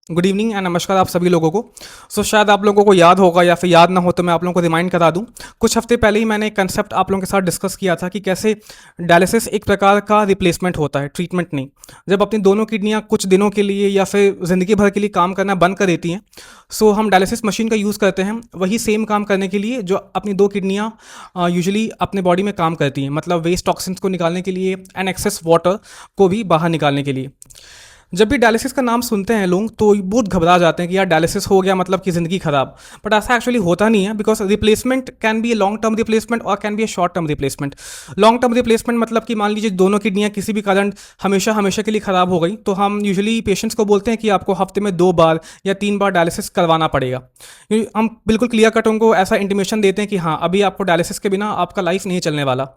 Good evening and नमस्कार आप सभी लोगों को। शायद आप लोगों को याद होगा या फिर याद ना हो तो मैं आप लोगों को रिमाइंड करा दूं। कुछ हफ्ते पहले ही मैंने एक कंसेप्ट आप लोगों के साथ डिस्कस किया था कि कैसे डायलिसिस एक प्रकार का रिप्लेसमेंट होता है, ट्रीटमेंट नहीं। जब अपनी दोनों किडनियां कुछ दिनों के लिए या फिर ज़िंदगी भर के लिए काम करना बंद कर देती हैं, हम डायलिसिस मशीन का यूज़ करते हैं वही सेम काम करने के लिए जो अपनी दो किडनियाँ यूजुअली अपने बॉडी में काम करती हैं, मतलब वेस्ट टॉक्सिन्स को निकालने के लिए एंड एक्सेस वाटर को भी बाहर निकालने के लिए। जब भी डायलिसिस का नाम सुनते हैं लोग तो बहुत घबरा जाते हैं कि यार डायलिसिस हो गया मतलब कि ज़िंदगी खराब। बट ऐसा एक्चुअली होता नहीं है, because replacement can be a long term replacement और can be a short term replacement. Long term replacement मतलब कि मान लीजिए दोनों किडनियाँ किसी भी कारण हमेशा हमेशा के लिए ख़राब हो गई तो हम यूजुअली पेशेंट्स को बोलते हैं कि आपको हफ्ते में 2 बार या 3 बार डायलिसिस करवाना पड़ेगा। हम बिल्कुल क्लियर कट उनको ऐसा इंटीमेशन देते हैं कि हाँ अभी आपको डायलिसिस के बिना आपका लाइफ नहीं चलने वाला।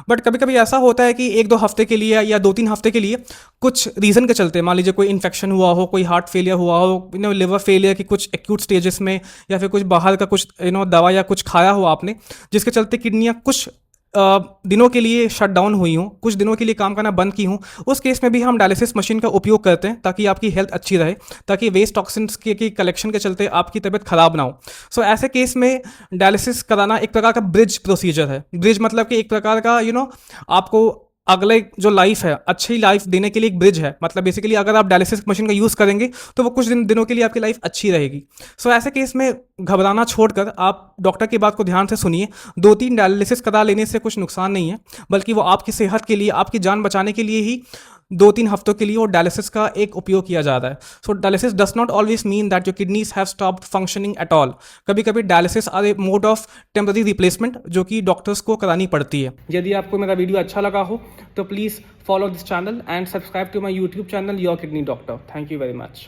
बट कभी कभी ऐसा होता है कि 1-2 हफ्ते के लिए या 2-3 हफ्ते के लिए कुछ रीज़न के चलते, मान लीजिए कोई इन्फेक्शन हुआ हो, कोई हार्ट फेलियर हुआ हो, लिवर फेलियर की कुछ एक्यूट स्टेजेस में, या फिर कुछ बाहर का कुछ दवा या कुछ खाया हो आपने, जिसके चलते किडनियाँ कुछ दिनों के लिए शट डाउन हुई हूँ, कुछ दिनों के लिए काम करना बंद की हूँ। उस केस में भी हम डायलिसिस मशीन का उपयोग करते हैं ताकि आपकी हेल्थ अच्छी रहे, ताकि वेस्ट टॉक्सिन्स के कलेक्शन के चलते आपकी तबीयत खराब ना हो। ऐसे केस में डायलिसिस कराना एक प्रकार का ब्रिज प्रोसीजर है। ब्रिज मतलब कि एक प्रकार का आपको अगले जो लाइफ है, अच्छी लाइफ देने के लिए एक ब्रिज है। मतलब बेसिकली अगर आप डायलिसिस मशीन का यूज़ करेंगे तो वो कुछ दिनों के लिए आपकी लाइफ अच्छी रहेगी। ऐसे केस में घबराना छोड़कर आप डॉक्टर की बात को ध्यान से सुनिए। 2-3 डायलिसिस करा लेने से कुछ नुकसान नहीं है, बल्कि वो आपकी सेहत के लिए, आपकी जान बचाने के लिए ही 2-3 हफ्तों के लिए वो डायलिसिस का एक उपयोग किया जा रहा है। Dialysis does not always mean that your kidneys have stopped functioning at all. कभी कभी dialysis are a mode of temporary replacement जो कि डॉक्टर्स को करानी पड़ती है। यदि आपको मेरा वीडियो अच्छा लगा हो तो please follow this channel and subscribe to my YouTube channel your kidney doctor. Thank you very much.